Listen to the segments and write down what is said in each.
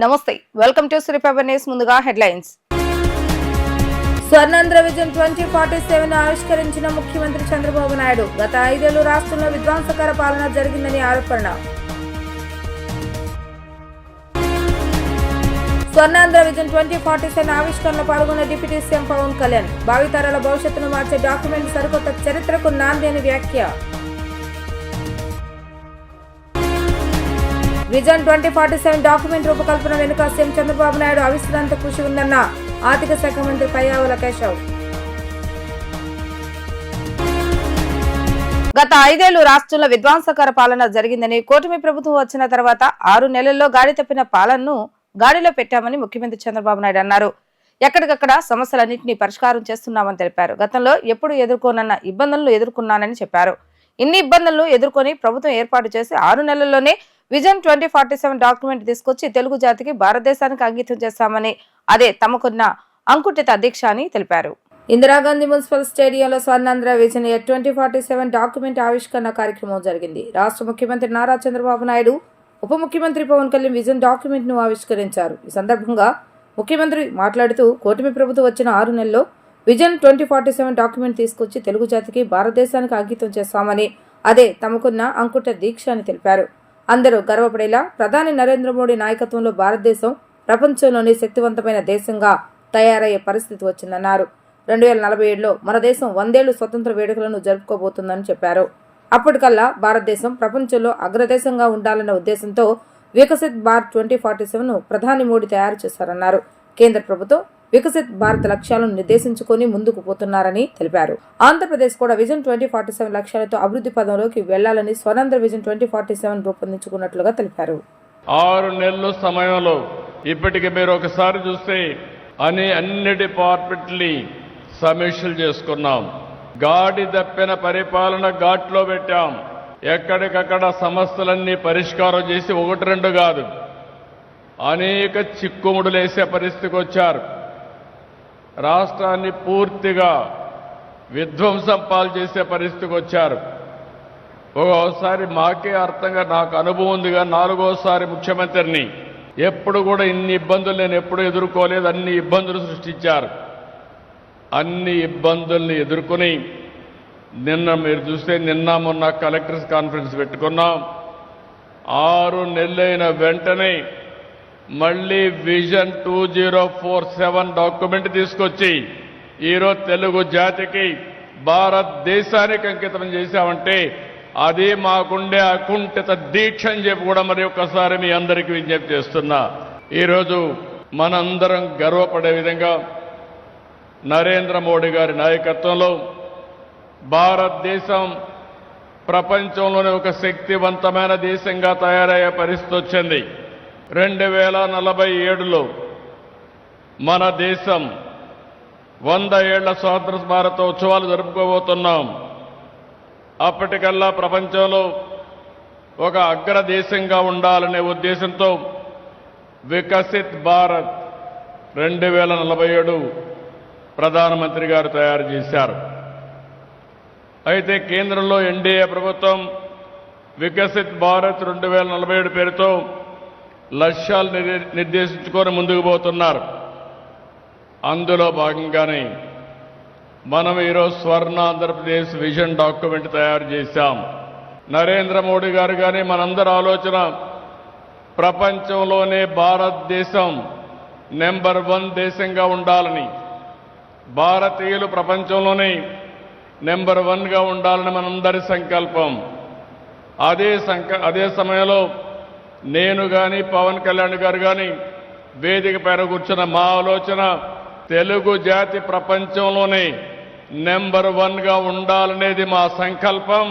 నమస్తే, welcome to Suryaprabha news. ముందుగా headlines. Swarnandhra vision 2047 ఆవిష్కరించిన ముఖ్యమంత్రి చంద్రబాబు నాయుడు. గత 5 ఏళ్లు రాష్ట్రంలో విధ్వంసకర పాలన జరిగిందని ఆరోపణ. స్వర్ణాంధ్ర విజన్ 2047 ఆవిష్కరణలో పాల్గొన్న డిప్యూటీ సీఎం పవన్ కళ్యాణ్. భావితరాల భవిష్యత్తును మార్చే డాక్యుమెంట్ సరికొత్త చరిత్రకు నాంది అని వ్యాఖ్య. విజన్ 2047 డాక్యుమెంట్ రూపకల్పన వెనుక సీఎం చంద్రబాబు నాయుడు అవిశ్రాంత కృషి ఉందన్న ఆర్థిక శాఖ మంత్రి పయ్యావుల కేశవ్. గత 5 ఏళ్లు రాష్ట్రంలో విధ్వంసకర పాలన జరిగిందని, కూటమి ప్రభుత్వం వచ్చిన తర్వాత 6 నెలల్లో గాడి తప్పిన పాలనను గాడిలో పెట్టామని ముఖ్యమంత్రి చంద్రబాబు నాయుడు అన్నారు. ఎక్కడికక్కడ సమస్యలన్నింటినీ పరిష్కారం చేస్తున్నామని తెలిపారు. గతంలో ఎప్పుడు ఎదుర్కోనన్న ఇబ్బందులను ఎదుర్కొన్నానని చెప్పారు. ఇన్ని ఇబ్బందులను ఎదుర్కొని ప్రభుత్వం ఏర్పాటు చేసి 6 నెలల్లోనే విజన్ 2047 డాక్యుమెంట్ తీసుకొచ్చి తెలుగు జాతికి, భారతదేశానికి అంకితం చేస్తామని, అదే తమకున్న అంకుఠిత దీక్ష అని తెలిపారు. ఇందిరాగాంధీ మున్సిపల్ స్టేడియంలో స్వర్ణాంధ్ర విజన్ 2047 డాక్యుమెంట్ ఆవిష్కరణ కార్యక్రమం జరిగింది. రాష్ట్ర ముఖ్యమంత్రి నారా చంద్రబాబు నాయుడు, ఉప ముఖ్యమంత్రి పవన్ కళ్యాణ్ విజన్ డాక్యుమెంట్ ను ఆవిష్కరించారు. ఈ సందర్భంగా ముఖ్యమంత్రి మాట్లాడుతూ, కూటమి ప్రభుత్వం వచ్చిన 6 నెలల్లో విజన్ 2047 డాక్యుమెంట్ తీసుకొచ్చి తెలుగు జాతికి, భారతదేశానికి అంకితం చేస్తామని, అదే తమకున్న అంకుఠ దీక్ష అని తెలిపారు. అందరూ గర్వపడేలా ప్రధాని నరేంద్ర మోడీ నాయకత్వంలో భారతదేశం ప్రపంచంలోని శక్తివంతమైన దేశంగా తయారయ్యే పరిస్థితి వచ్చిందన్నారు. 2047లో మన దేశం 100 ఏళ్లు స్వతంత్ర వేడుకలను జరుపుకోబోతుందని చెప్పారు. అప్పటికల్లా భారతదేశం ప్రపంచంలో అగ్రదేశంగా ఉండాలన్న ఉద్దేశంతో వికసిత్ భారత్ 2047ను ప్రధాని మోడీ తయారు చేశారన్నారు. కేంద్ర ప్రభుత్వం వికసిత్ భారత్ లక్ష్యాలను నిర్దేశించుకొని ముందుకు పోతున్నారని తెలిపారు. ఆంధ్రప్రదేశ్ కూడా విజన్ 2047 లక్ష్యాలతో అభివృద్ధి పదంలోకి వెళ్లాలని స్వర్ణాంధ్ర విజన్ 2047 రూపొందించుకున్నట్లుగా తెలిపారు. 6 నెలల సమయంలో ఇప్పటికి మీరు ఒకసారి చూస్తే అన్ని డిపార్ట్మెంట్ని సమీక్షలు చేసుకున్నాం. గాడి తప్పిన పరిపాలన ఘాట్లో పెట్టాం. ఎక్కడికక్కడ సమస్యలన్నీ పరిష్కారం చేసి 1-2 కాదు, అనేక చిక్కుముడులేసే పరిస్థితికి వచ్చారు. రాష్ట్రాన్ని పూర్తిగా విధ్వంసం పాలు చేసే పరిస్థితికి వచ్చారు. ఒక్కోసారి మాకే అర్థంగా, నాకు అనుభవం ఉందిగా, 4వసారి ముఖ్యమంత్రిని, ఎప్పుడు కూడా ఇన్ని ఇబ్బందులు నేను ఎప్పుడు ఎదుర్కోలేదు. అన్ని ఇబ్బందులు సృష్టించారు. అన్ని ఇబ్బందుల్ని ఎదుర్కొని నిన్న మీరు చూస్తే మొన్న కలెక్టర్స్ కాన్ఫరెన్స్ పెట్టుకున్నాం. 6 నెలలైన వెంటనే మళ్ళీ విజన్ 2047 డాక్యుమెంట్ తీసుకొచ్చి ఈరోజు తెలుగు జాతికి, భారతదేశానికి అంకితం చేశామంటే అది మాకుండే అకుంఠిత దీక్ష అని చెప్పి కూడా మరి ఒక్కసారి మీ అందరికీ విజ్ఞప్తి చేస్తున్నా. ఈరోజు మనందరం గర్వపడే విధంగా నరేంద్ర మోడీ గారి నాయకత్వంలో భారతదేశం ప్రపంచంలోనే ఒక శక్తివంతమైన దేశంగా తయారయ్యే పరిస్థితి వచ్చింది. 2047లో మన దేశం 100 ఏళ్ల స్వాతంత్ర భారతోత్సవాలు జరుపుకోబోతున్నాం. అప్పటికల్లా ప్రపంచంలో ఒక అగ్రదేశంగా ఉండాలనే ఉద్దేశంతో వికసిత్ భారత్ 2047 ప్రధానమంత్రి గారు తయారు చేశారు. అయితే కేంద్రంలో ఎన్డీఏ ప్రభుత్వం వికసిత్ భారత్ 2047 పేరుతో లక్ష్యాలు నిర్దేశించుకొని ముందుకు పోతున్నారు. అందులో భాగంగానే మనం ఈరోజు స్వర్ణ ఆంధ్రప్రదేశ్ విజన్ డాక్యుమెంట్ తయారు చేశాం. నరేంద్ర మోడీ గారు కానీ మనందరి ఆలోచన ప్రపంచంలోనే భారతదేశం నెంబర్ 1 దేశంగా ఉండాలని, భారతీయులు ప్రపంచంలోనే నెంబర్ 1గా ఉండాలని మనందరి సంకల్పం. అదే సమయంలో నేను కానీ, పవన్ కళ్యాణ్ గారు కానీ వేదిక పైన కూర్చున్న మా ఆలోచన తెలుగు జాతి ప్రపంచంలోనే నెంబర్ 1గా ఉండాలనేది మా సంకల్పం.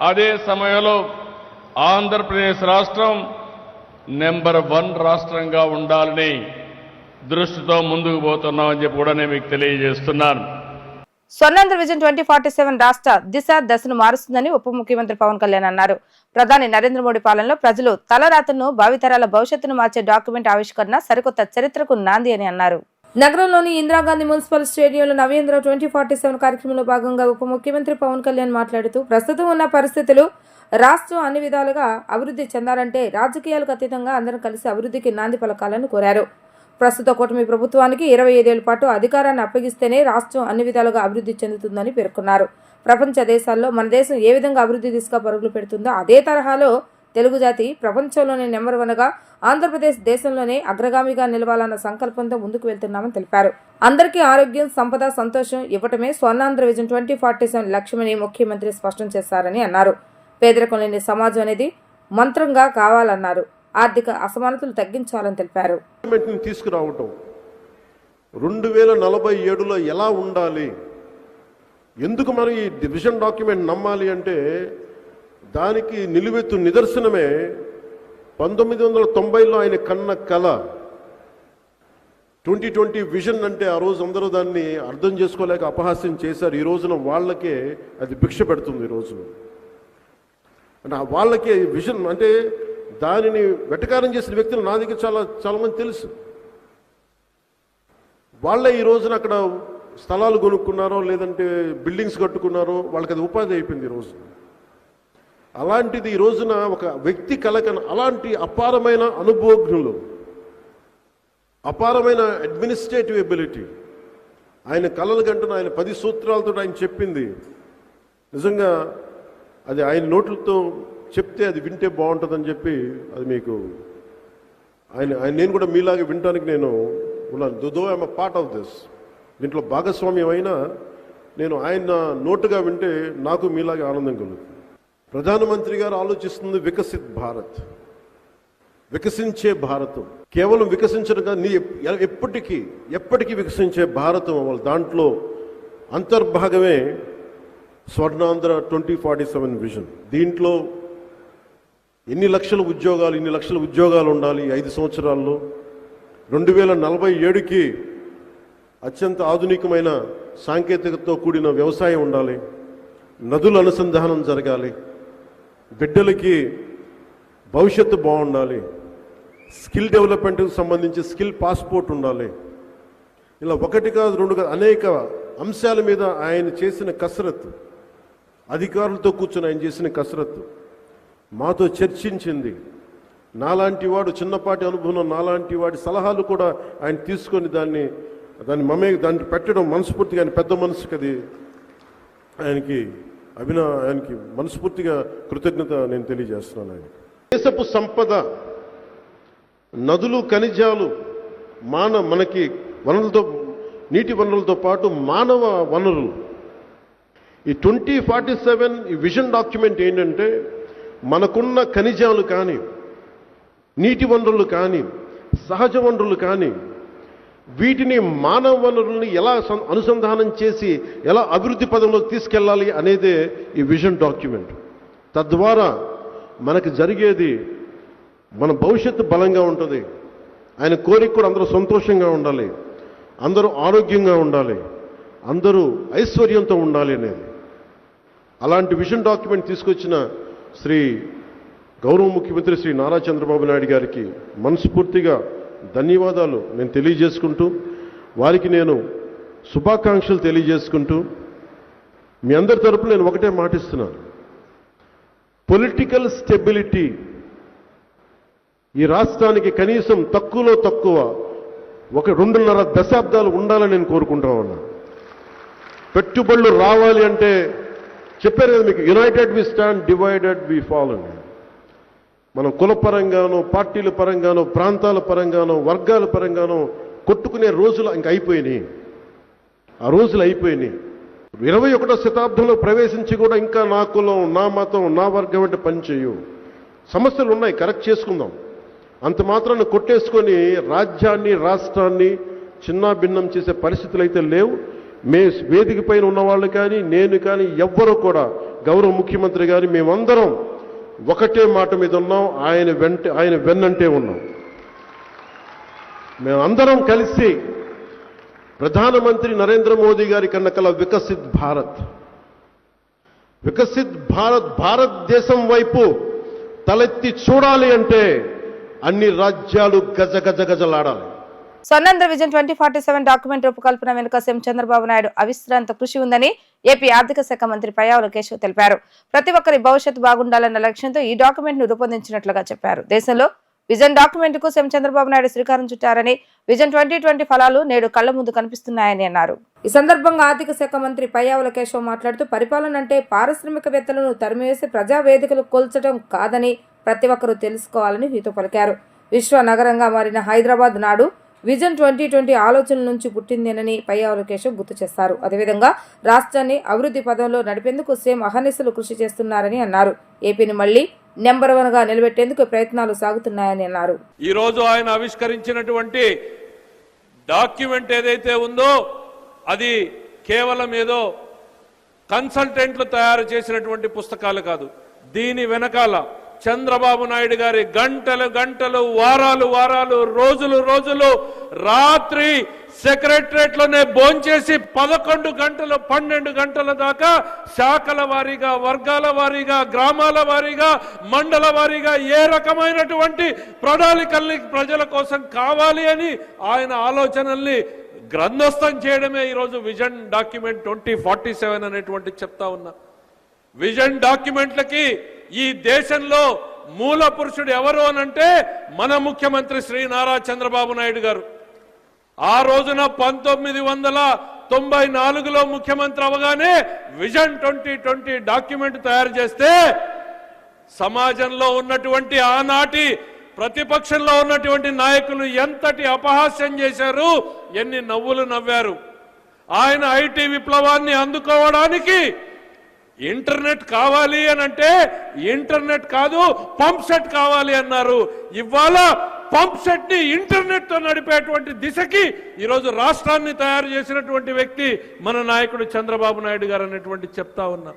అదే సమయంలో ఆంధ్రప్రదేశ్ రాష్ట్రం నెంబర్ 1 రాష్ట్రంగా ఉండాలని దృష్టితో ముందుకు పోతున్నామని చెప్పి కూడా నేను మీకు తెలియజేస్తున్నాను. స్వర్ణాంధ్ర విజన్ 2047 రాష్ట్ర దిశ దశను మారుస్తుందని ఉప ముఖ్యమంత్రి పవన్ కళ్యాణ్ అన్నారు. ప్రధాని నరేంద్ర మోడీ పాలనలో ప్రజలు తలరాతను, భావితరాల భవిష్యత్తును మార్చే డాక్యుమెంట్ ఆవిష్కరణ సరికొత్త చరిత్రకు నాంది అని అన్నారు. నగరంలోని ఇందిరాగాంధీ మున్సిపల్ స్టేడియంలో నవేంద్ర 2047 కార్యక్రమంలో భాగంగా ఉప ముఖ్యమంత్రి పవన్ కళ్యాణ్ మాట్లాడుతూ ప్రస్తుతం ఉన్న పరిస్థితులు రాష్ట్రం అన్ని విధాలుగా అభివృద్ధి చెందాలంటే రాజకీయాలకు అతీతంగా అందరం కలిసి అభివృద్ధికి నాంది పలకాలని కోరారు. ప్రస్తుత కూటమి ప్రభుత్వానికి 25 ఏళ్ల పాటు అధికారాన్ని అప్పగిస్తేనే రాష్ట్రం అన్ని విధాలుగా అభివృద్ధి చెందుతుందని పేర్కొన్నారు. ప్రపంచ దేశాల్లో మన దేశం ఏ విధంగా అభివృద్ధి దిశగా పరుగులు పెడుతుందో అదే తరహాలో తెలుగు జాతి ప్రపంచంలోనే నెంబర్ 1గా ఆంధ్రప్రదేశ్ దేశంలోనే అగ్రగామిగా నిలవాలన్న సంకల్పంతో ముందుకు వెళ్తున్నామని తెలిపారు. అందరికీ ఆరోగ్యం, సంపద, సంతోషం ఇవ్వటమే స్వర్ణాంధ్ర విజన్ 2047 లక్ష్యమని ముఖ్యమంత్రి స్పష్టం చేశారని అన్నారు. పేదరికం లేని సమాజం అనేది మంత్రంగా కావాలన్నారు. ఆర్థిక అసమానతలు తగ్గించాలని తెలిపారు. తీసుకురావటం 2047లో ఎలా ఉండాలి, ఎందుకు మనం ఈ విజన్ డాక్యుమెంట్ నమ్మాలి అంటే దానికి నిలువెత్తు నిదర్శనమే 1990లో ఆయన కన్న కళ 2020 విజన్. అంటే ఆ రోజు అందరూ దాన్ని అర్థం చేసుకోలేక అపహాస్యం చేశారు. ఈ రోజున వాళ్ళకే అది భిక్ష పెడుతుంది. ఈ రోజు అంటే వాళ్ళకే విజన్ అంటే దానిని వెటకారం చేసిన వ్యక్తులు నా దగ్గర చాలా మంది తెలుసు. వాళ్ళే ఈ రోజున అక్కడ స్థలాలు కొనుక్కున్నారో లేదంటే బిల్డింగ్స్ కట్టుకున్నారో వాళ్ళకి అది ఉపాధి అయిపోయింది ఈ రోజు. అలాంటిది ఈ రోజున ఒక వ్యక్తి కలకన అలాంటి అపారమైన అనుభవజ్ఞులు, అపారమైన అడ్మినిస్ట్రేటివ్ ఎబిలిటీ, ఆయన కలలు గంటను ఆయన 10 సూత్రాలతో ఆయన చెప్పింది నిజంగా అది ఆయన నోట్లతో చెప్తే అది వింటే బాగుంటుందని చెప్పి అది మీకు నేను కూడా మీలాగే వినడానికి నేను ఉన్నాను. Though I'm part of this. దీంట్లో భాగస్వామ్యం అయినా నేను ఆయన నోటుగా వింటే నాకు మీలాగే ఆనందం కలుగుతుంది. ప్రధానమంత్రి గారు ఆలోచిస్తుంది వికసిత్ భారత్, వికసించే భారతం. కేవలం వికసించడం కాదు, ఎప్పటికీ వికసించే భారతం అవ్వాలి. దాంట్లో అంతర్భాగమే స్వర్ణాంధ్ర 2047 విజన్. దీంట్లో ఇన్ని లక్షల ఉద్యోగాలు ఉండాలి 5 సంవత్సరాల్లో. 2047కి అత్యంత ఆధునికమైన సాంకేతికతతో కూడిన వ్యవసాయం ఉండాలి. నదుల అనుసంధానం జరగాలి. బిడ్డలకి భవిష్యత్తు బాగుండాలి. స్కిల్ డెవలప్మెంట్కి సంబంధించి స్కిల్ పాస్పోర్ట్ ఉండాలి. ఇలా 1 కాదు 2 కాదు అనేక అంశాల మీద ఆయన చేసిన కసరత్తు, అధికారులతో కూర్చొని ఆయన చేసిన కసరత్తు మాతో చర్చించింది. నాలాంటి వాడు చిన్నపాటి అనుభవం, నాలాంటి వాడి సలహాలు కూడా ఆయన తీసుకొని దాన్ని దాన్ని పెట్టడం మనస్ఫూర్తిగా ఆయన పెద్ద మనసుకి అది ఆయనకి మనస్ఫూర్తిగా కృతజ్ఞత నేను తెలియజేస్తున్నాను. ఆయన దేశపు సంపద, నదులు, ఖనిజాలు, మనకి వనరులతో నీటి వనరులతో పాటు మానవ వనరులు. ఈ 2047 ఈ విజన్ డాక్యుమెంట్ ఏంటంటే మనకున్న ఖనిజాలు కానీ, నీటి వనరులు కానీ, సహజ వనరులు కానీ వీటిని మానవ వనరుల్ని ఎలా అనుసంధానం చేసి ఎలా అభివృద్ధి పదంలోకి తీసుకెళ్ళాలి అనేదే ఈ విజన్ డాక్యుమెంట్. తద్వారా మనకు జరిగేది మన భవిష్యత్తు బలంగా ఉంటుంది. ఆయన కోరిక కూడా అందరూ సంతోషంగా ఉండాలి, అందరూ ఆరోగ్యంగా ఉండాలి, అందరూ ఐశ్వర్యంతో ఉండాలి అనేది. అలాంటి విజన్ డాక్యుమెంట్ తీసుకొచ్చిన గౌరవ ముఖ్యమంత్రి శ్రీ నారా చంద్రబాబు నాయుడు గారికి మనస్ఫూర్తిగా ధన్యవాదాలు నేను తెలియజేసుకుంటూ, వారికి నేను శుభాకాంక్షలు తెలియజేసుకుంటూ, మీ అందరి తరపున నేను ఒకటే మాటిస్తున్నాను. పొలిటికల్ స్టెబిలిటీ ఈ రాష్ట్రానికి కనీసం తక్కువలో తక్కువ 2.5 దశాబ్దాలు ఉండాలని నేను కోరుకుంటా ఉన్నా. పెట్టుబడులు రావాలి అంటే చెప్పారు కదా మీకు, united we stand, divided we fall అని. మనం కుల పరంగానో, పార్టీల పరంగానో, ప్రాంతాల పరంగానో, వర్గాల పరంగానో కొట్టుకునే రోజులు ఇంక అయిపోయినాయి. ఆ రోజులు అయిపోయినాయి. 21వ శతాబ్దంలో ప్రవేశించి కూడా ఇంకా నా కులం, నా మతం, నా వర్గం అంటే పనిచేయు. సమస్యలు ఉన్నాయి, కరెక్ట్ చేసుకుందాం. అంత మాత్రాన్ని కొట్టేసుకొని రాజ్యాన్ని, రాష్ట్రాన్ని చిన్నా భిన్నం చేసే పరిస్థితులు అయితే లేవు. వేదిక పైన ఉన్నవాళ్ళు కానీ, నేను కానీ ఎవ్వరూ కూడా గౌరవ ముఖ్యమంత్రి గారి మేమందరం ఒకటే మాట మీద ఉన్నాం. ఆయన వెన్నంటే ఉన్నాం. మేమందరం కలిసి ప్రధానమంత్రి నరేంద్ర మోదీ గారి కన్న కల వికసిత్ భారత్, భారతదేశం వైపు తలెత్తి చూడాలి అంటే అన్ని రాజ్యాలు గజగజలాడాలి. స్వర్ణాంధ్ర విజన్ 2047 డాక్యుమెంట్ రూపకల్పన వెనుక సీఎం చంద్రబాబు నాయుడు అవిశ్రాంత కృషి ఉందని ఏపీ ఆర్థిక శాఖ మంత్రి పయ్యావుల కేశవ్ తెలిపారు. ప్రతి ఒక్కరి భవిష్యత్తు బాగుండాలన్న లక్ష్యంతో ఈ డాక్యుమెంట్ ను రూపొందించినట్లుగా చెప్పారు. దేశంలో విజన్ డాక్యుమెంట్ కు సీఎం చంద్రబాబు నాయుడు శ్రీకారం చుట్టారని, విజన్ 2020 ఫలాలు నేడు కళ్ల ముందు కనిపిస్తున్నాయని అన్నారు. ఈ సందర్భంగా ఆర్థిక శాఖ మంత్రి పయ్యావుల కేశవ్ మాట్లాడుతూ, పరిపాలన అంటే పారిశ్రామికవేత్తలను తరిమివేసి ప్రజా వేదికలు కూల్చడం కాదని ప్రతి ఒక్కరూ తెలుసుకోవాలని హితో పలికారు. విశ్వ నగరంగా మారిన హైదరాబాద్ నాడు విజన్ 2020 ఆలోచనల నుంచి పుట్టిందేనని పయ్యావుల కేశవ్ గుర్తు చేశారు. అదేవిధంగా రాష్ట్రాన్ని అభివృద్ధి పదంలో నడిపేందుకు సీఎం అహర్నిశలు కృషి చేస్తున్నారని అన్నారు. ఏపీని మళ్లీ నెంబర్ 1 గా నిలబెట్టేందుకు ప్రయత్నాలు సాగుతున్నాయని అన్నారు. ఈ రోజు ఆయన ఆవిష్కరించినటువంటి డాక్యుమెంట్ ఏదైతే ఉందో అది కేవలం ఏదో కన్సల్టెంట్లు తయారు చేసినటువంటి పుస్తకాలు కాదు. దీని వెనకాల చంద్రబాబు నాయుడు గారి గంటలు గంటలు, వారాలు వారాలు, రోజులు రోజులు, రాత్రి సెక్రటరేట్ లోనే భోంచేసి 11 గంటలు 12 గంటల దాకా శాఖల వారీగా, వర్గాల వారీగా, గ్రామాల వారీగా, మండల వారీగా ఏ రకమైనటువంటి ప్రణాళికల్ని ప్రజల కోసం కావాలి అని ఆయన ఆలోచనల్ని గ్రంథస్థం చేయడమే ఈరోజు విజన్ డాక్యుమెంట్ 2047 అనేటువంటి చెప్తా ఉన్నా. విజన్ డాక్యుమెంట్లకి ఈ దేశంలో మూల పురుషుడు ఎవరు అనంటే మన ముఖ్యమంత్రి శ్రీ నారా చంద్రబాబు నాయుడు గారు. ఆ రోజున 1994లో ముఖ్యమంత్రి అవగానే విజన్ 2020 డాక్యుమెంట్ తయారు చేస్తే సమాజంలో ఉన్నటువంటి ఆనాటి ప్రతిపక్షంలో ఉన్నటువంటి నాయకులు ఎంతటి అపహాస్యం చేశారు, ఎన్ని నవ్వులు నవ్వారు. ఆయన ఐటీ విప్లవాన్ని అందుకోవడానికి ఇంటర్నెట్ కావాలి అని అంటే ఇంటర్నెట్ కాదు పంప్ సెట్ కావాలి అన్నారు. ఇవాళ పంప్ సెట్ ని ఇంటర్నెట్ తో నడిపేటువంటి దిశకి ఈరోజు రాష్ట్రాన్ని తయారు చేసినటువంటి వ్యక్తి మన నాయకుడు చంద్రబాబు నాయుడు గారు అనేటువంటి చెప్తా ఉన్నా.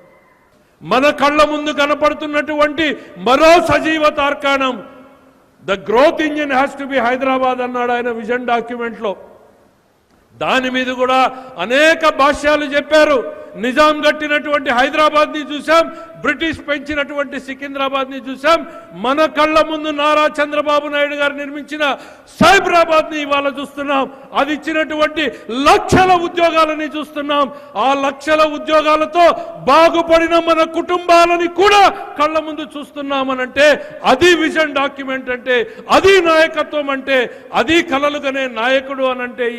మన కళ్ళ ముందు కనపడుతున్నటువంటి మరో సజీవ తార్కాణం the growth engine has to be Hyderabad అన్నాడు ఆయన విజన్ డాక్యుమెంట్ లో. దాని మీద కూడా అనేక భాష్యాలు చెప్పారు. నిజాం కట్టినటువంటి హైదరాబాద్ ని చూసాం, బ్రిటిష్ పెంచినటువంటి సికింద్రాబాద్ ని చూసాం, మన కళ్ళ ముందు నారా చంద్రబాబు నాయుడు గారు నిర్మించిన సైబరాబాద్ ని ఇవాళ చూస్తున్నాం. అది ఇచ్చినటువంటి లక్షల ఉద్యోగాలని చూస్తున్నాం. ఆ లక్షల ఉద్యోగాలతో బాగుపడిన మన కుటుంబాలని కూడా కళ్ళ ముందు చూస్తున్నామనంటే అది విజన్ డాక్యుమెంట్ అంటే, అది నాయకత్వం అంటే, అది కలలుగనే నాయకుడు అనంటే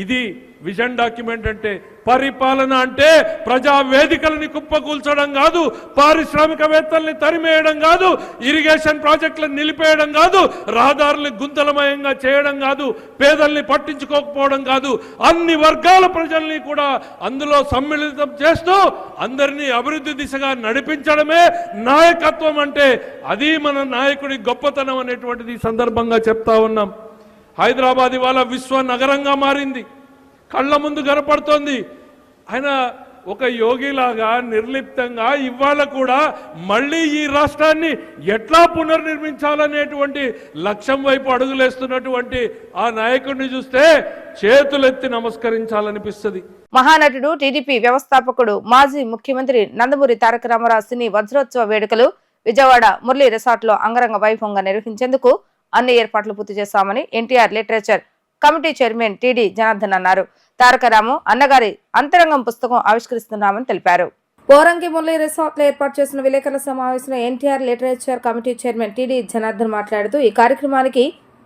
ఇది విజన్ డాక్యుమెంట్ అంటే. పరిపాలన అంటే ప్రజా వేదికలని కుప్పకూల్చడం కాదు, పారిశ్రామికవేత్తల్ని తరిమేయడం కాదు, ఇరిగేషన్ ప్రాజెక్టులను నిలిపేయడం కాదు, రహదారుల్ని గుంతలమయంగా చేయడం కాదు, పేదల్ని పట్టించుకోకపోవడం కాదు, అన్ని వర్గాల ప్రజల్ని కూడా అందులో సమ్మిళితం చేస్తూ అందరినీ అభివృద్ధి దిశగా నడిపించడమే నాయకత్వం అంటే. అది మన నాయకుడి గొప్పతనం అనేటువంటిది ఈ సందర్భంగా చెప్తా ఉన్నాం. హైదరాబాద్ ఇవాళ విశ్వ నగరంగా మారింది, కళ్ళ ముందు కనపడుతోంది. ఆయన ఒక యోగిలాగా నిర్లిప్తంగా ఇవాళ కూడా మళ్ళీ ఈ రాష్ట్రాన్ని ఎట్లా పునర్నిర్మించాలనేటువంటి లక్ష్యం వైపు అడుగులేస్తున్నటువంటి ఆ నాయకుడిని చూస్తే చేతులెత్తి నమస్కరించాలనిపిస్తుంది. మహానటుడు, టీడీపీ వ్యవస్థాపకుడు, మాజీ ముఖ్యమంత్రి నందమూరి తారక రామారావు సినీ వజ్రోత్సవ వేడుకలు విజయవాడ మురళీ రిసార్ట్ లో అంగరంగ వైభవంగా నిర్వహించేందుకు అన్ని ఏర్పాట్లు పూర్తి చేశామని NTR literature committee chairman TD Janardhan అన్నారు. తారకరాము అన్నగారి అంతరంగం పుస్తకం ఆవిష్కరిస్తున్నామని తెలిపారు. పోరంకి మురళీ రిసార్ట్ లో ఏర్పాటు చేసిన విలేకరుల సమావేశంలో NTR literature committee chairman TD Janardhan మాట్లాడుతూ, ఈ కార్యక్రమానికి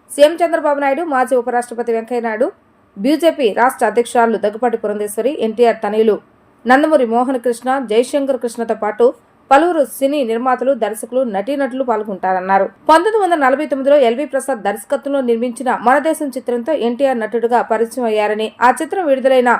సీఎం చంద్రబాబు నాయుడు, మాజీ ఉపరాష్ట్రపతి వెంకయ్యనాయుడు, బీజేపీ రాష్ట్ర అధ్యక్షురాలు దగ్గుపాటి పురంధేశ్వరి, ఎన్టీఆర్ తనయులు నందమూరి మోహన్ కృష్ణ, జయశంకర్ కృష్ణతో పాటు పలువురు సినీ నిర్మాతలు, దర్శకులు, నటీనటులు పాల్గొంటారన్నారు. 1949లో ఎల్వి ప్రసాద్ దర్శకత్వంలో నిర్మించిన మన దేశం చిత్రంతో ఎన్టీఆర్ నటుడుగా పరిచయం అయ్యారని, ఆ చిత్రం విడుదలైన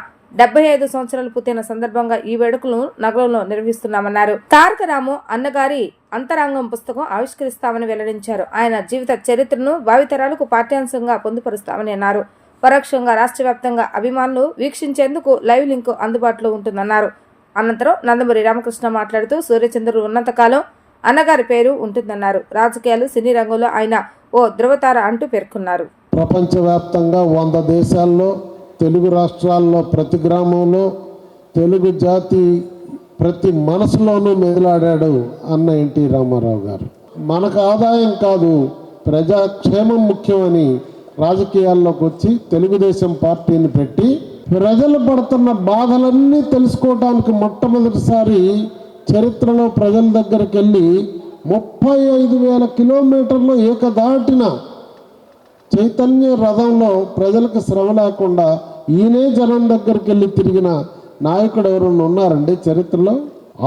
75 సంవత్సరాలు పూర్తయిన సందర్భంగా ఈ వేడుకలను నగరంలో నిర్వహిస్తున్నామన్నారు. తారకరాము అన్నగారి అంతరంగం పుస్తకం ఆవిష్కరిస్తామని వెల్లడించారు. ఆయన జీవిత చరిత్రను భావితరాలకు పాఠ్యాంశంగా పొందుపరుస్తామని అన్నారు. పరోక్షంగా రాష్ట్ర వ్యాప్తంగా అభిమానులు వీక్షించేందుకు లైవ్ లింక్ అందుబాటులో ఉంటుందన్నారు. అనంతరం నందమూరి రామకృష్ణ మాట్లాడుతూ, సూర్యచంద్రుడు ఉన్నంతకాలం అన్నగారి పేరు ఉంటుందన్నారు. రాజకీయాలు, సినీ రంగంలో ఆయన ఓ ధృవతార అంటూ పేర్కొన్నారు. ప్రపంచవ్యాప్తంగా 100 దేశాల్లో, తెలుగు రాష్ట్రాల్లో ప్రతి గ్రామంలో తెలుగు జాతి ప్రతి మనసులోనూ మెదిలాడాడు అన్న ఎన్టీ రామారావు గారు. మనకు ఆదాయం కాదు, ప్రజాక్షేమం ముఖ్యమని రాజకీయాల్లోకి వచ్చి తెలుగుదేశం పార్టీని పెట్టి ప్రజలు పడుతున్న బాధలన్నీ తెలుసుకోవడానికి మొట్టమొదటిసారి చరిత్రలో ప్రజల దగ్గరికి వెళ్ళి 35,000 కిలోమీటర్లు ఏకదాటిన చైతన్య రథంలో ప్రజలకు శ్రమ లేకుండా ఈయనే జనం దగ్గరికి వెళ్ళి తిరిగిన నాయకుడు ఎవరన్నా ఉన్నారండి చరిత్రలో?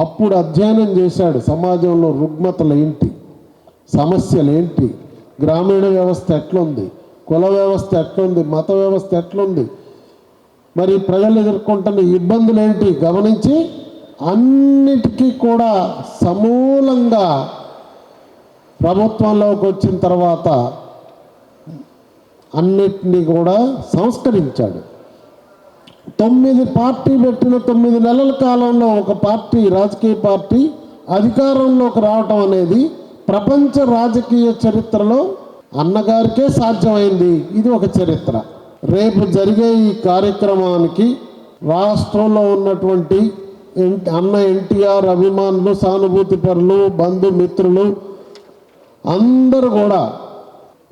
అప్పుడు అధ్యయనం చేశాడు సమాజంలో రుగ్మతలు ఏంటి, సమస్యలు ఏంటి, గ్రామీణ వ్యవస్థ ఎట్లుంది, కుల వ్యవస్థ ఎట్లుంది, మత వ్యవస్థ ఎట్లుంది, మరి ప్రజలు ఎదుర్కొంటున్న ఇబ్బందులు ఏంటి గమనించి అన్నిటికీ కూడా సమూలంగా ప్రభుత్వంలోకి వచ్చిన తర్వాత అన్నిటినీ కూడా సంస్కరించాడు. 9 పార్టీ పెట్టిన 9 నెలల కాలంలో ఒక పార్టీ, రాజకీయ పార్టీ అధికారంలోకి రావటం అనేది ప్రపంచ రాజకీయ చరిత్రలో అన్నగారికే సాధ్యమైంది. ఇది ఒక చరిత్ర. రేపు జరిగే ఈ కార్యక్రమానికి రాష్ట్రంలో ఉన్నటువంటి అన్న ఎన్టీఆర్ అభిమానులు, సానుభూతి పరులు, బంధుమిత్రులు అందరూ కూడా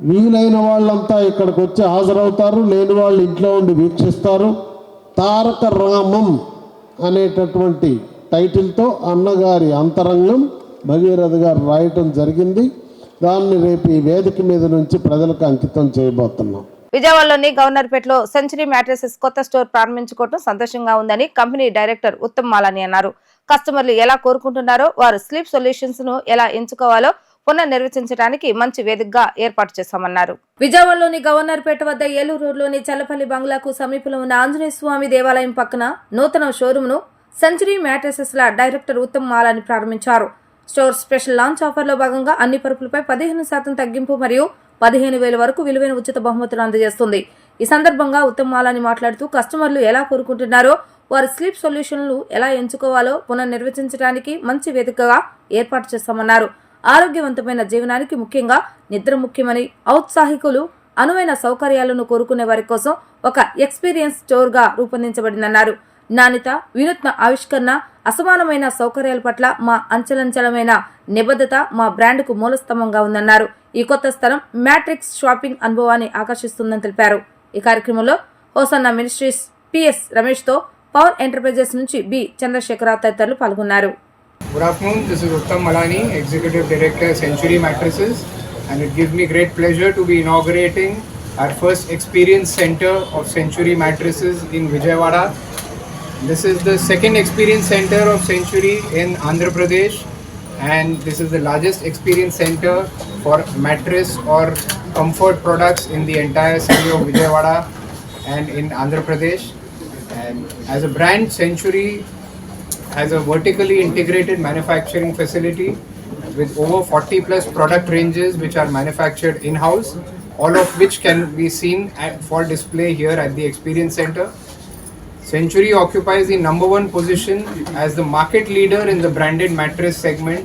వీలైన వాళ్ళంతా ఇక్కడికి వచ్చి హాజరవుతారు, లేని వాళ్ళు ఇంట్లో ఉండి వీక్షిస్తారు. తారక రామం అనేటటువంటి టైటిల్తో అన్నగారి అంతరంగం భగీరథ గారు రాయటం జరిగింది. దాన్ని రేపు ఈ వేదిక మీద నుంచి ప్రజలకు అంకితం చేయబోతున్నాం. విజయవాడలోని గవర్నర్పేటలో సెంచరీ మ్యాట్రెసెస్ కొత్త స్టోర్ ప్రారంభించుకోవడం సంతోషంగా ఉందని కంపెనీ డైరెక్టర్ ఉత్తమ్ మాలాని అన్నారు. కస్టమర్లు ఎలా కోరుకుంటున్నారో వారు స్లీప్ సొల్యూషన్స్ ను ఎలా ఎంచుకోవాలో పునర్నిర్వచించడానికి మంచి వేదికగా ఏర్పాటు చేశామన్నారు. విజయవాడలోని గవర్నర్పేట వద్ద ఏలూరు రోడ్లోని చల్లపల్లి బంగ్లాకు సమీపంలో ఉన్న ఆంజనేయ స్వామి దేవాలయం పక్కన నూతన షోరూమ్ ను సెంచరీ మ్యాట్రెసెస్ ల డైరెక్టర్ ఉత్తమ్ మాలాని ప్రారంభించారు. స్టోర్ స్పెషల్ లాంచ్ ఆఫర్ లో భాగంగా అన్ని పరుపులపై 15% తగ్గింపు మరియు 15,000 వరకు విలువైన ఉచిత బహుమతులు అందజేస్తుంది. ఈ సందర్భంగా ఉత్తమ్ మాలాని మాట్లాడుతూ కస్టమర్లు ఎలా కోరుకుంటున్నారో వారి స్లీప్ సొల్యూషన్లు ఎలా ఎంచుకోవాలో పునర్నిర్వచించడానికి మంచి వేదికగా ఏర్పాటు చేస్తామన్నారు. ఆరోగ్యవంతమైన జీవనానికి ముఖ్యంగా నిద్ర ముఖ్యమని, ఔత్సాహికులు అనువైన సౌకర్యాలను కోరుకునే వారి కోసం ఒక ఎక్స్పీరియన్స్ స్టోర్ గా రూపొందించబడిందన్నారు. నాణ్యత, వినూత్న ఆవిష్కరణ, అసమానమైన సౌకర్యాల పట్ల మా అంచలంచలమైన నిబద్ధత మా బ్రాండ్కు మూలస్తంభంగా ఉందన్నారు. ఈ కొత్త స్థలం మ్యాట్రిక్స్ షాపింగ్ అనుభవాన్ని ఆకర్షిస్తుందని తెలిపారు. ఈ కార్యక్రమంలో హోసన్న మినిస్ట్రీస్ పిఎస్ రమేష్ తో పవర్ ఎంటర్ప్రైజెస్ నుంచి బి చంద్రశేఖరరావు తదితరులు పాల్గొన్నారు. Good afternoon, this is Uttam Malani, Executive Director, Century Mattresses, and it gives me great pleasure to be inaugurating our first experience center of Century Mattresses in Vijayawada. This is the second experience center of Century in Andhra Pradesh, and this is the largest experience center for mattress or comfort products in the entire city of Vijayawada and in Andhra Pradesh. And as a brand, Century has a vertically integrated manufacturing facility with over 40 plus product ranges which are manufactured in-house, all of which can be seen for display here at the Experience Center. Century occupies the #1 position as the market leader in the branded mattress segment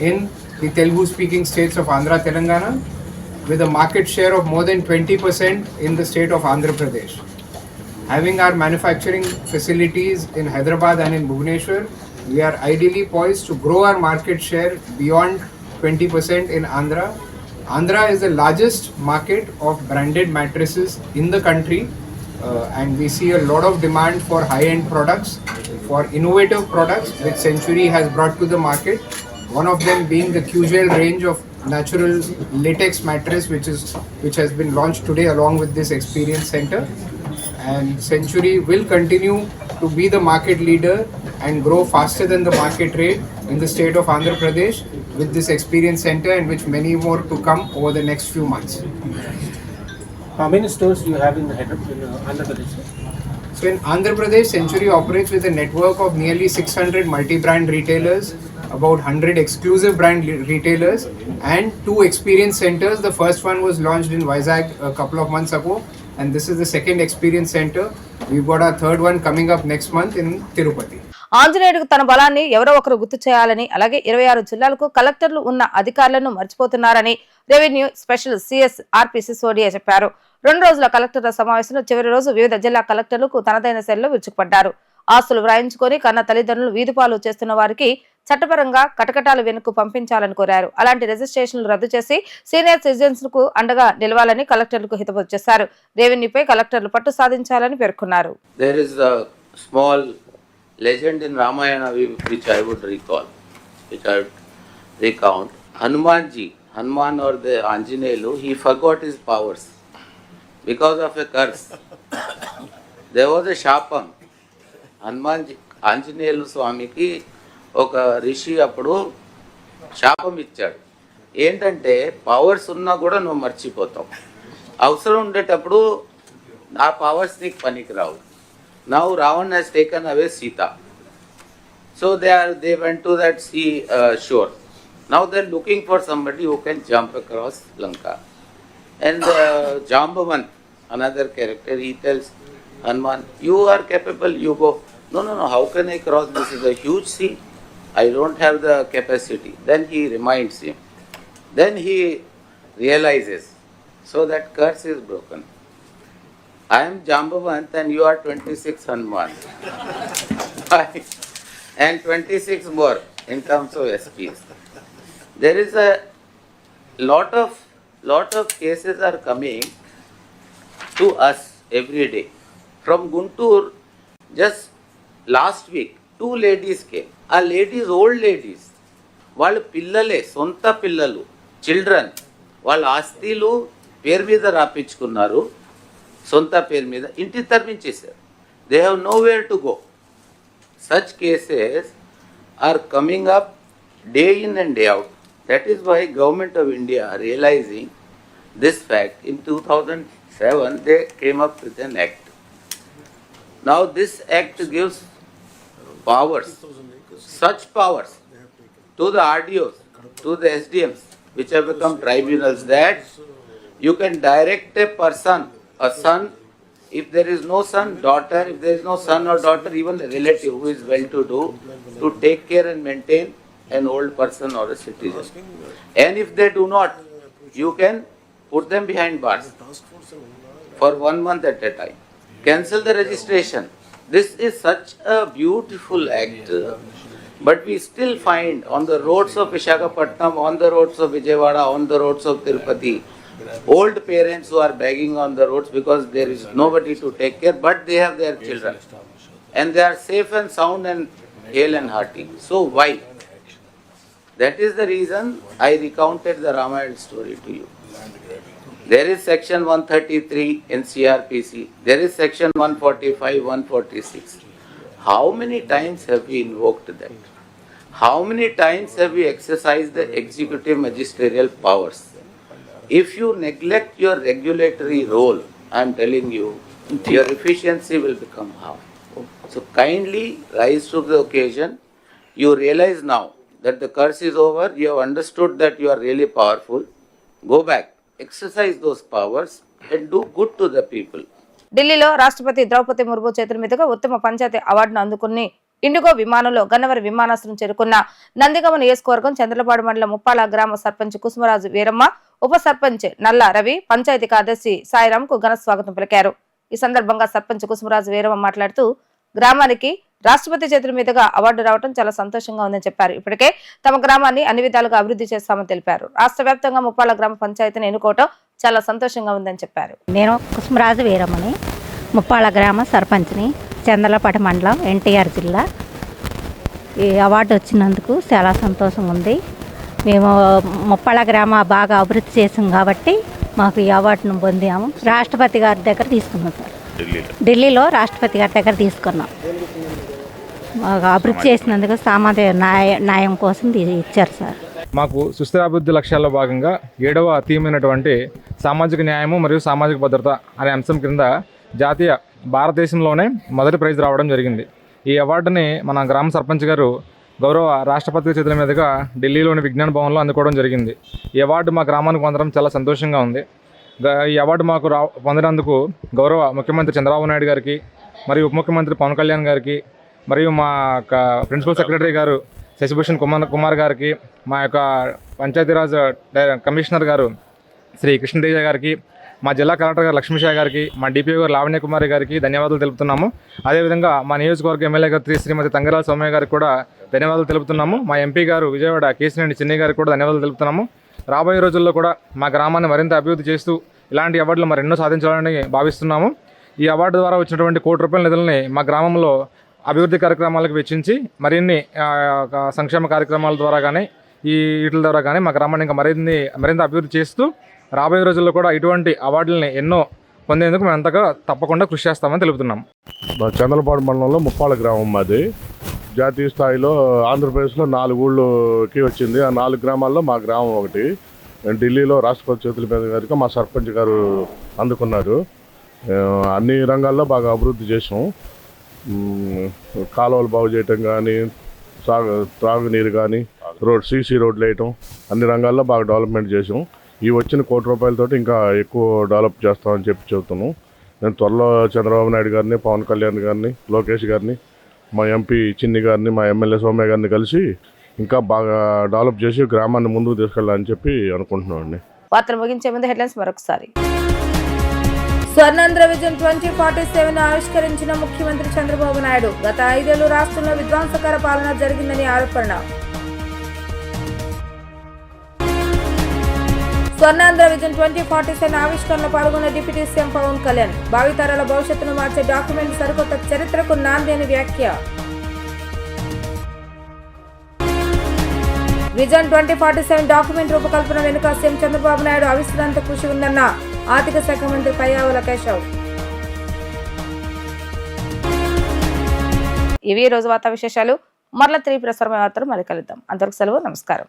in the Telugu speaking states of Andhra Telangana, with a market share of more than 20% in the state of Andhra Pradesh. Having our manufacturing facilities in Hyderabad and in Bhubaneswar, we are ideally poised to grow our market share beyond 20% in Andhra. Andhra is the largest market of branded mattresses in the country, and we see a lot of demand for high-end products, for innovative products which Century has brought to the market. One of them being the QGel range of natural latex mattress, which has been launched today along with this experience center. And Century will continue to be the market leader and grow faster than the market rate in the state of Andhra Pradesh with this experience center, and which many more to come over the next few months. How many stores do you have in Andhra Pradesh? So in Andhra Pradesh, Century operates with a network of nearly 600 multi-brand retailers, about 100 exclusive brand retailers, and 2 experience centers. The first one was launched in Vizag a couple of months ago, and this is the second experience center. We've got our third one coming up next month in Tirupati. ఆంజనేయుడికి తన బలాన్ని ఎవరో ఒకరు గుర్తు చేయాలని, అలాగే 26 జిల్లాలకు కలెక్టర్లు ఉన్న అధికారులను మర్చిపోతున్నారని రెవెన్యూ స్పెషల్ సిఎస్ ఆర్పి సిసోడియా చెప్పారు. 2 రోజుల కలెక్టర్ల సమావేశంలో చివరి రోజు వివిధ జిల్లా కలెక్టర్లకు తనదైన శైలిలో విరుచుకుపడ్డారు. ఆస్తులు వ్రాయించుకొని కన్న తల్లిదండ్రులు వీధిపాలు చేస్తున్న వారికి చట్టపరంగా కటకటాలు వెనుక పంపించాలని కోరారు. అలాంటి రిజిస్ట్రేషన్లు రద్దు చేసి సీనియర్ సిటిజన్స్ కు అండగా నిలవాలని కలెక్టర్లకు హితవు చేశారు. రెవెన్యూపై కలెక్టర్లు పట్టు సాధించాలని పేర్కొన్నారు. There is a small legend in Ramayana which I would recall, which I would recount. Hanuman or the Anjaneyulu, he forgot his powers because of a curse. There was a శాపం. ఆంజనేయులు స్వామికి ఒక ఋషి అప్పుడు శాపం ఇచ్చాడు. ఏంటంటే పవర్స్ ఉన్నా కూడా నువ్వు మర్చిపోతావు, అవసరం ఉండేటప్పుడు ఆ పవర్స్ నీకు పనికి రావు. Now Ravan has taken away Sita. So they went to that sea shore. Now they are looking for somebody who can jump across Lanka. And Jambavant, another character, he tells Hanuman, you are capable, you go. No, how can I cross? This is a huge sea. I don't have the capacity. Then he reminds him. Then he realizes. So that curse is broken. I am Jambavant and you are 26 Hanuman. And 26 more in terms of SPs. There is a lot of cases are coming to us every day. From Guntur, just last week, 2 ladies came. Our ladies, old ladies, వాళ్ళ పిల్లలే, సొంత పిల్లలు, children, వాళ్ళ ఆస్తిలు పేరు మీద రాపించుకున్నారు, సొంత పేరు మీద ఇంటి తరలించేశారు. They have nowhere to go. Such cases are coming up day in and day out. That is why Government of India, realizing this fact, in 2007 they came up with an act. Now this act gives powers, such powers to the RDOs, to the SDMs, which have become tribunals, that you can direct a person, a son, if there is no son, daughter, if there is no son or daughter, even a relative who is well-to-do, to take care and maintain an old person or a citizen. And if they do not, you can put them behind bars for 1 month at a time. Cancel the registration. This is such a beautiful act, but we still find on the roads of Visakhapatnam, on the roads of Vijayawada, on the roads of Tirupati, old parents who are begging on the roads because there is nobody to take care, but they have their children and they are safe and sound and hale and hearty. So why? That is the reason I recounted the Ramayana story to you. There is section 133 in CRPC. There is section 145, 146. How many times have we invoked that? How many times have we exercised the executive magisterial powers? If you neglect your regulatory role, I am telling you, your efficiency will become half. So kindly rise to the occasion. You realize now that the curse is over. You have understood that you are really powerful. Go back, exercise those powers and do good to the people. ఢిల్లీలో రాష్ట్రపతి ద్రౌపది ముర్ము చేతుల మీదుగా ఉత్తమ పంచాయతీ అవార్డును అందుకుని IndiGo విమానంలో గన్నవరం విమానాశ్రయం చేరుకున్న నందిగామ నియోజకవర్గం చంద్రపాడు మండలం ముప్పాల గ్రామ సర్పంచ్ కుసుమరాజు వీరమ్మ, ఉప సర్పంచ్ నల్ల రవి, పంచాయతీ కార్యదర్శి సాయిరామ్ కు ఘన స్వాగతం పలికారు. ఈ సందర్భంగా సర్పంచ్ కుసుమరాజు వీరమ్మ మాట్లాడుతూ గ్రామానికి రాష్ట్రపతి చేతుల మీదుగా అవార్డు రావడం చాలా సంతోషంగా ఉందని చెప్పారు. ఇప్పటికే తమ గ్రామాన్ని అన్ని విధాలుగా అభివృద్ధి చేస్తామని తెలిపారు. రాష్ట్ర వ్యాప్తంగా ముప్పాల గ్రామ పంచాయతీని ఎన్నుకోవడం చాలా సంతోషంగా ఉందని చెప్పారు. నేను కుసుమరాజు వీరమ్మని, ముప్పాల గ్రామ సర్పంచ్ని, చంద్రలపాటి మండలం, ఎన్టీఆర్ జిల్లా. ఈ అవార్డు వచ్చినందుకు చాలా సంతోషం ఉంది. మేము ముప్పాల గ్రామ బాగా అభివృద్ధి చేసాం కాబట్టి మాకు ఈ అవార్డును పొందాము. రాష్ట్రపతి గారి దగ్గర తీసుకున్నాం సార్, ఢిల్లీలో రాష్ట్రపతి గారి దగ్గర తీసుకున్నాం. అభివృద్ధి చేసినందుకు సామాజిక న్యాయం కోసం ఇచ్చారు సార్. మాకు సుస్థిరాభివృద్ధి లక్ష్యాల్లో భాగంగా 7వ థీమైనటువంటి సామాజిక న్యాయము మరియు సామాజిక భద్రత అనే అంశం కింద జాతీయ భారతదేశంలోనే మొదటి ప్రైజ్ రావడం జరిగింది. ఈ అవార్డుని మన గ్రామ సర్పంచ్ గారు గౌరవ రాష్ట్రపతి చేతుల మీదుగా ఢిల్లీలోని విజ్ఞాన భవన్లో అందుకోవడం జరిగింది. ఈ అవార్డు మా గ్రామానికి పొందడం చాలా సంతోషంగా ఉంది. ఈ అవార్డు మాకు పొందినందుకు గౌరవ ముఖ్యమంత్రి చంద్రబాబు నాయుడు గారికి, మరియు ఉప ముఖ్యమంత్రి పవన్ కళ్యాణ్ గారికి, మరియు మా యొక్క ప్రిన్సిపల్ సెక్రటరీ గారు శశిభూషణ్ కుమార్ గారికి, మా యొక్క పంచాయతీరాజ్ కమిషనర్ గారు శ్రీ కృష్ణతేజ గారికి, మా జిల్లా కలెక్టర్ గారు లక్ష్మీషా గారికి, మా డిపిఓ గారు లావణ్య కుమారి గారికి ధన్యవాదాలు తెలుపుతున్నాము. అదేవిధంగా మా నియోజకవర్గ ఎమ్మెల్యే గారు శ్రీమతి తంగరాల సౌమ్య గారికి కూడా ధన్యవాదాలు తెలుపుతున్నాము. మా ఎంపీ గారు విజయవాడ కేసినేని చిన్ని గారికి కూడా ధన్యవాదాలు తెలుపుతున్నాము. రాబోయే రోజుల్లో కూడా మా గ్రామాన్ని మరింత అభివృద్ధి చేస్తూ ఇలాంటి అవార్డులు మరెన్నో సాధించాలని భావిస్తున్నాము. ఈ అవార్డు ద్వారా వచ్చినటువంటి ₹1 నిధులని మా గ్రామంలో అభివృద్ధి కార్యక్రమాలకు వెచ్చించి మరిన్ని సంక్షేమ కార్యక్రమాల ద్వారా కానీ వీటి ద్వారా కానీ మా గ్రామాన్ని ఇంకా మరింత అభివృద్ధి చేస్తూ రాబోయే రోజుల్లో కూడా ఇటువంటి అవార్డులని ఎన్నో పొందేందుకు మేము అంతగా తప్పకుండా కృషి చేస్తామని తెలుపుతున్నాం. చంద్రపాడు మండలంలో ముప్పాళ్ళ గ్రామం మాది. జాతీయ స్థాయిలో ఆంధ్రప్రదేశ్లో 4 ఊళ్ళకి వచ్చింది. ఆ 4 గ్రామాల్లో మా గ్రామం ఒకటి. ఢిల్లీలో రాష్ట్రపతి చేతుల మీద గారికి మా సర్పంచ్ గారు అందుకున్నారు. అన్ని రంగాల్లో బాగా అభివృద్ధి చేసాం. కాలువలు బాగు చేయటం కానీ, త్రాగునీరు కానీ, సీసీ రోడ్లు వేయటం, అన్ని రంగాల్లో బాగా డెవలప్మెంట్ చేసాం. ఈ వచ్చిన ₹1 ఇంకా ఎక్కువ డెవలప్ చేస్తామని చెప్తున్నాం. నేను త్వరలో చంద్రబాబు నాయుడు గారిని, పవన్ కళ్యాణ్ గారిని, లోకేష్ గారిని, మా ఎంపీ చిన్ని గారిని, మా ఎమ్మెల్యే సౌమ్య గారిని కలిసి ఇంకా బాగా డెవలప్ చేసి గ్రామాన్ని ముందుకు తీసుకెళ్ళాలని చెప్పి అనుకుంటున్నామండి. వార్తలు ముగించే ముందు హెడ్లైన్స్ మరొకసారి. స్వర్ణాంధ్ర విజన్ 2047 ఆవిష్కరించిన ముఖ్యమంత్రి చంద్రబాబు నాయుడు. గత 5 ఏళ్లు రాష్ట్రంలో విధ్వంసకర పాలన జరిగిందని ఆరోపణ. స్వర్ణాంధ్ర విజన్ 2047 ఆవిష్కరణలో పాల్గొన్న డిప్యూటీ సీఎం పవన్ కళ్యాణ్. భావితరాల భవిష్యత్తును మార్చే డాక్యుమెంట్ సరికొత్త చరిత్రకు నాంది అని వ్యాఖ్య. విజన్ 2047 డాక్యుమెంట్ రూపకల్పన వెనుక సీఎం చంద్రబాబు నాయుడు అవిశ్రాంత కృషి ఉందన్న ఆర్థిక శాఖ మంత్రి పయ్యావుల కేశవ్. ఇవి రోజు వార్తా విశేషాలు. మరలా తిరిగి ప్రసారమైన వార్తలు మళ్ళీ కలుద్దాం. అంతవరకు సెలవు. నమస్కారం.